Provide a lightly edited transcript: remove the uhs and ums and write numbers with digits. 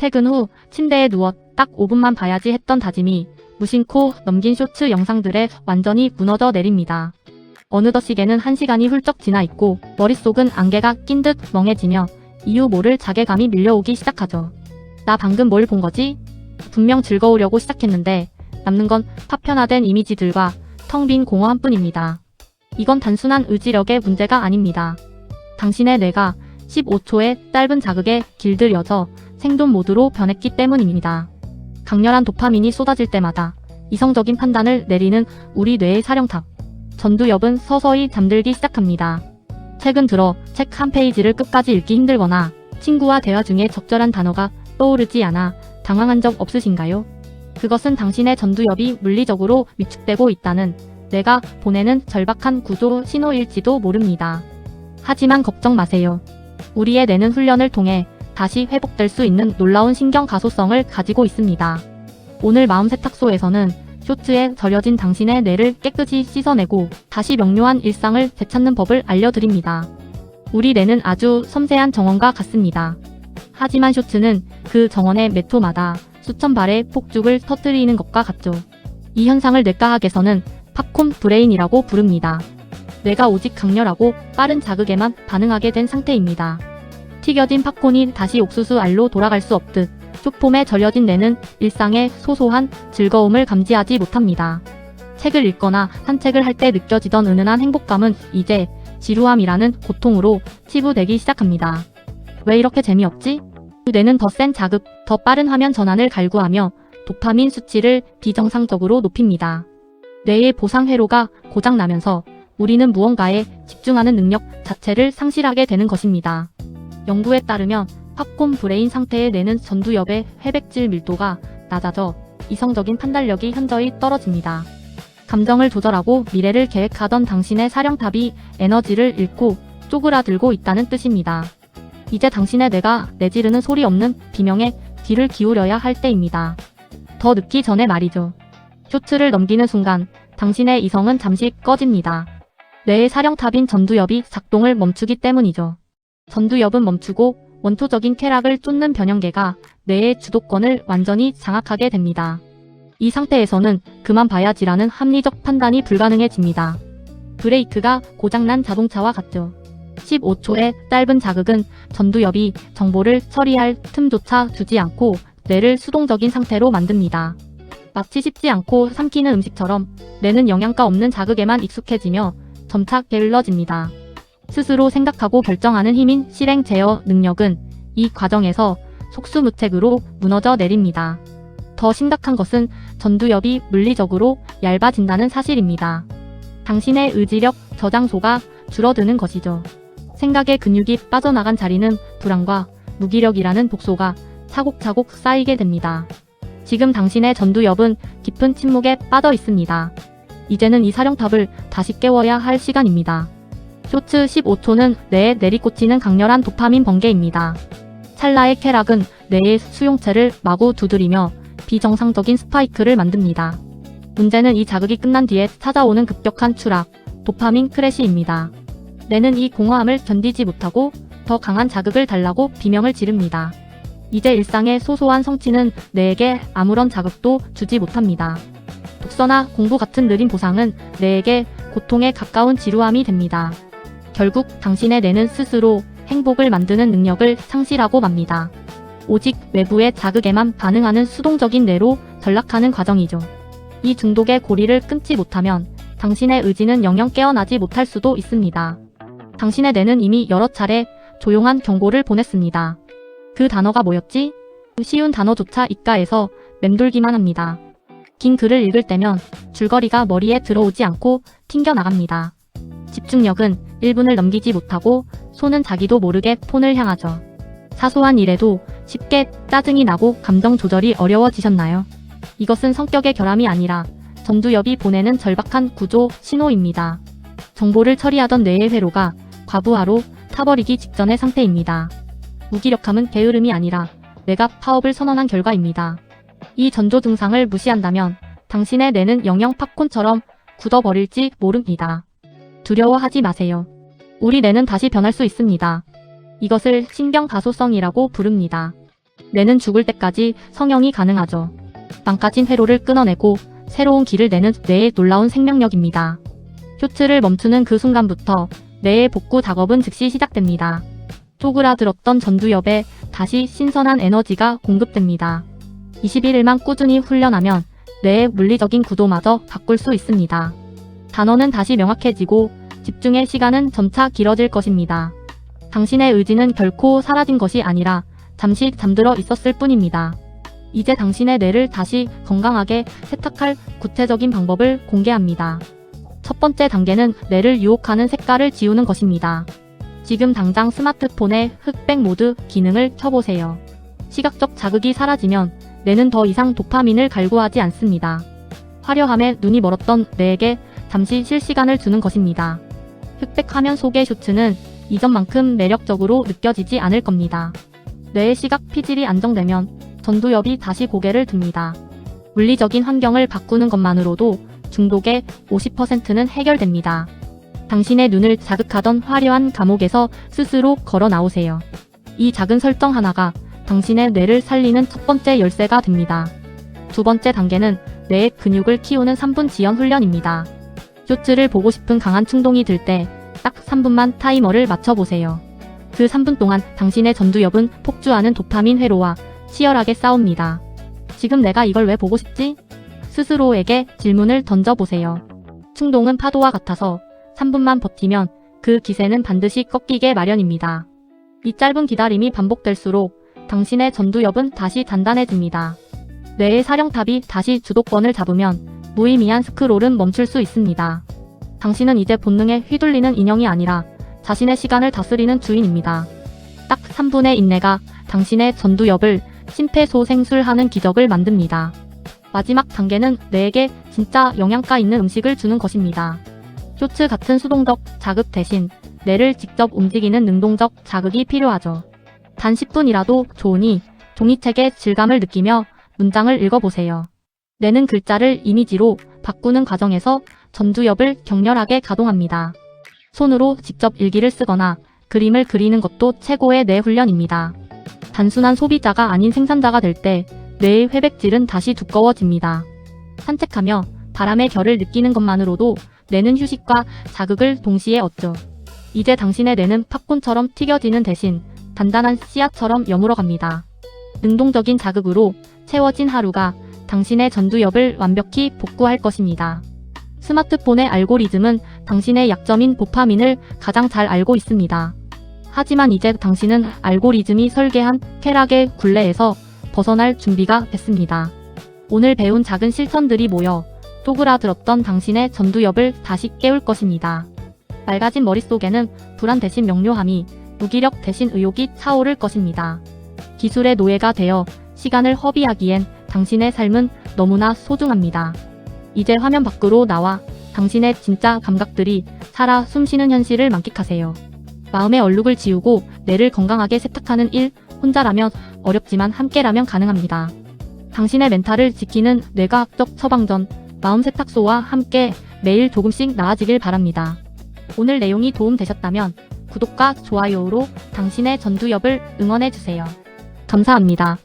퇴근 후 침대에 누워 딱 5분만 봐야지 했던 다짐이 무심코 넘긴 쇼츠 영상들에 완전히 무너져 내립니다. 어느덧 시계는 1시간이 훌쩍 지나 있고 머릿속은 안개가 낀 듯 멍해지며 이유 모를 자괴감이 밀려오기 시작하죠. 나 방금 뭘 본 거지? 분명 즐거우려고 시작했는데 남는 건 파편화된 이미지들과 텅 빈 공허함 뿐입니다. 이건 단순한 의지력의 문제가 아닙니다. 당신의 뇌가 15초의 짧은 자극에 길들여져 생존 모드로 변했기 때문입니다. 강렬한 도파민이 쏟아질 때마다 이성적인 판단을 내리는 우리 뇌의 사령탑, 전두엽은 서서히 잠들기 시작합니다. 최근 들어 책 한 페이지를 끝까지 읽기 힘들거나 친구와 대화 중에 적절한 단어가 떠오르지 않아 당황한 적 없으신가요? 그것은 당신의 전두엽이 물리적으로 위축되고 있다는 뇌가 보내는 절박한 구조 신호일지도 모릅니다. 하지만 걱정 마세요. 우리의 뇌는 훈련을 통해 다시 회복될 수 있는 놀라운 신경 가소성을 가지고 있습니다. 오늘 마음 세탁소에서는 쇼츠에 절여진 당신의 뇌를 깨끗이 씻어내고 다시 명료한 일상을 되찾는 법을 알려드립니다. 우리 뇌는 아주 섬세한 정원과 같습니다. 하지만 쇼츠는 그 정원의 몇 호마다 수천 발의 폭죽을 터뜨리는 것과 같죠. 이 현상을 뇌과학에서는 팝콘 브레인이라고 부릅니다. 뇌가 오직 강렬하고 빠른 자극에만 반응하게 된 상태입니다. 튀겨진 팝콘이 다시 옥수수 알로 돌아갈 수 없듯 쇼폼에 절여진 뇌는 일상의 소소한 즐거움을 감지하지 못합니다. 책을 읽거나 산책을 할 때 느껴지던 은은한 행복감은 이제 지루함이라는 고통으로 치부되기 시작합니다. 왜 이렇게 재미없지? 뇌는 더 센 자극, 더 빠른 화면 전환을 갈구하며 도파민 수치를 비정상적으로 높입니다. 뇌의 보상 회로가 고장나면서 우리는 무언가에 집중하는 능력 자체를 상실하게 되는 것입니다. 연구에 따르면 팝콘 브레인 상태의 뇌는 전두엽의 회백질 밀도가 낮아져 이성적인 판단력이 현저히 떨어집니다. 감정을 조절하고 미래를 계획하던 당신의 사령탑이 에너지를 잃고 쪼그라들고 있다는 뜻입니다. 이제 당신의 뇌가 내지르는 소리 없는 비명에 귀를 기울여야 할 때입니다. 더 늦기 전에 말이죠. 쇼츠를 넘기는 순간 당신의 이성은 잠시 꺼집니다. 뇌의 사령탑인 전두엽이 작동을 멈추기 때문이죠. 전두엽은 멈추고 원초적인 쾌락을 쫓는 변형계가 뇌의 주도권을 완전히 장악하게 됩니다. 이 상태에서는 그만 봐야지라는 합리적 판단이 불가능해집니다. 브레이크가 고장난 자동차와 같죠. 15초의 짧은 자극은 전두엽이 정보를 처리할 틈조차 주지 않고 뇌를 수동적인 상태로 만듭니다. 마치 씹지 않고 삼키는 음식처럼 뇌는 영양가 없는 자극에만 익숙해지며 점차 게을러집니다. 스스로 생각하고 결정하는 힘인 실행 제어 능력은 이 과정에서 속수무책으로 무너져 내립니다. 더 심각한 것은 전두엽이 물리적으로 얇아진다는 사실입니다. 당신의 의지력 저장소가 줄어드는 것이죠. 생각의 근육이 빠져나간 자리는 불안과 무기력이라는 독소가 차곡차곡 쌓이게 됩니다. 지금 당신의 전두엽은 깊은 침묵에 빠져 있습니다. 이제는 이 사령탑을 다시 깨워야 할 시간입니다. 쇼츠 15초는 뇌에 내리꽂히는 강렬한 도파민 번개입니다. 찰나의 쾌락은 뇌의 수용체를 마구 두드리며 비정상적인 스파이크를 만듭니다. 문제는 이 자극이 끝난 뒤에 찾아오는 급격한 추락, 도파민 크래시입니다. 뇌는 이 공허함을 견디지 못하고 더 강한 자극을 달라고 비명을 지릅니다. 이제 일상의 소소한 성취는 뇌에게 아무런 자극도 주지 못합니다. 독서나 공부 같은 느린 보상은 뇌에게 고통에 가까운 지루함이 됩니다. 결국 당신의 뇌는 스스로 행복을 만드는 능력을 상실하고 맙니다. 오직 외부의 자극에만 반응하는 수동적인 뇌로 전락하는 과정이죠. 이 중독의 고리를 끊지 못하면 당신의 의지는 영영 깨어나지 못할 수도 있습니다. 당신의 뇌는 이미 여러 차례 조용한 경고를 보냈습니다. 그 단어가 뭐였지? 쉬운 단어조차 입가에서 맴돌기만 합니다. 긴 글을 읽을 때면 줄거리가 머리에 들어오지 않고 튕겨나갑니다. 집중력은 1분을 넘기지 못하고 손은 자기도 모르게 폰을 향하죠. 사소한 일에도 쉽게 짜증이 나고 감정 조절이 어려워지셨나요? 이것은 성격의 결함이 아니라 전두엽이 보내는 절박한 구조 신호입니다. 정보를 처리하던 뇌의 회로가 과부하로 타버리기 직전의 상태입니다. 무기력함은 게으름이 아니라 뇌가 파업을 선언한 결과입니다. 이 전조 증상을 무시한다면 당신의 뇌는 영영 팝콘처럼 굳어버릴지 모릅니다. 두려워하지 마세요. 우리 뇌는 다시 변할 수 있습니다. 이것을 신경 가소성이라고 부릅니다. 뇌는 죽을 때까지 성형이 가능하죠. 망가진 회로를 끊어내고 새로운 길을 내는 뇌의 놀라운 생명력입니다. 쇼츠를 멈추는 그 순간부터 뇌의 복구 작업은 즉시 시작됩니다. 쪼그라들었던 전두엽에 다시 신선한 에너지가 공급됩니다. 21일만 꾸준히 훈련하면 뇌의 물리적인 구도마저 바꿀 수 있습니다. 단어는 다시 명확해지고 집중의 시간은 점차 길어질 것입니다. 당신의 의지는 결코 사라진 것이 아니라 잠시 잠들어 있었을 뿐입니다. 이제 당신의 뇌를 다시 건강하게 세탁할 구체적인 방법을 공개합니다. 첫 번째 단계는 뇌를 유혹하는 색깔을 지우는 것입니다. 지금 당장 스마트폰의 흑백 모드 기능을 켜보세요. 시각적 자극이 사라지면 뇌는 더 이상 도파민을 갈구하지 않습니다. 화려함에 눈이 멀었던 뇌에게 잠시 쉴 시간을 주는 것입니다. 흑백 화면 속의 쇼츠는 이전만큼 매력적으로 느껴지지 않을 겁니다. 뇌의 시각 피질이 안정되면 전두엽이 다시 고개를 듭니다. 물리적인 환경을 바꾸는 것만으로도 중독의 50%는 해결됩니다. 당신의 눈을 자극하던 화려한 감옥에서 스스로 걸어 나오세요. 이 작은 설정 하나가 당신의 뇌를 살리는 첫 번째 열쇠가 됩니다. 두 번째 단계는 뇌의 근육을 키우는 3분 지연 훈련입니다. 쇼츠를 보고 싶은 강한 충동이 들 때 딱 3분만 타이머를 맞춰보세요. 그 3분 동안 당신의 전두엽은 폭주하는 도파민 회로와 치열하게 싸웁니다. 지금 내가 이걸 왜 보고 싶지? 스스로에게 질문을 던져보세요. 충동은 파도와 같아서 3분만 버티면 그 기세는 반드시 꺾이게 마련입니다. 이 짧은 기다림이 반복될수록 당신의 전두엽은 다시 단단해집니다. 뇌의 사령탑이 다시 주도권을 잡으면 무의미한 스크롤은 멈출 수 있습니다. 당신은 이제 본능에 휘둘리는 인형이 아니라 자신의 시간을 다스리는 주인입니다. 딱 3분의 인내가 당신의 전두엽을 심폐소생술하는 기적을 만듭니다. 마지막 단계는 뇌에게 진짜 영양가 있는 음식을 주는 것입니다. 쇼츠 같은 수동적 자극 대신 뇌를 직접 움직이는 능동적 자극이 필요하죠. 단 10분이라도 좋으니 종이책의 질감을 느끼며 문장을 읽어보세요. 뇌는 글자를 이미지로 바꾸는 과정에서 전두엽을 격렬하게 가동합니다. 손으로 직접 일기를 쓰거나 그림을 그리는 것도 최고의 뇌 훈련입니다. 단순한 소비자가 아닌 생산자가 될 때 뇌의 회백질은 다시 두꺼워집니다. 산책하며 바람의 결을 느끼는 것만으로도 뇌는 휴식과 자극을 동시에 얻죠. 이제 당신의 뇌는 팝콘처럼 튀겨지는 대신 단단한 씨앗처럼 여물어갑니다. 능동적인 자극으로 채워진 하루가 당신의 전두엽을 완벽히 복구할 것입니다. 스마트폰의 알고리즘은 당신의 약점인 도파민을 가장 잘 알고 있습니다. 하지만 이제 당신은 알고리즘이 설계한 쾌락의 굴레에서 벗어날 준비가 됐습니다. 오늘 배운 작은 실천들이 모여 쪼그라들었던 당신의 전두엽을 다시 깨울 것입니다. 맑아진 머릿속에는 불안 대신 명료함이, 무기력 대신 의욕이 차오를 것입니다. 기술의 노예가 되어 시간을 허비하기엔 당신의 삶은 너무나 소중합니다. 이제 화면 밖으로 나와 당신의 진짜 감각들이 살아 숨쉬는 현실을 만끽하세요. 마음의 얼룩을 지우고 뇌를 건강하게 세탁하는 일, 혼자라면 어렵지만 함께라면 가능합니다. 당신의 멘탈을 지키는 뇌과학적 처방전, 마음 세탁소와 함께 매일 조금씩 나아지길 바랍니다. 오늘 내용이 도움되셨다면 구독과 좋아요로 당신의 전두엽을 응원해주세요. 감사합니다.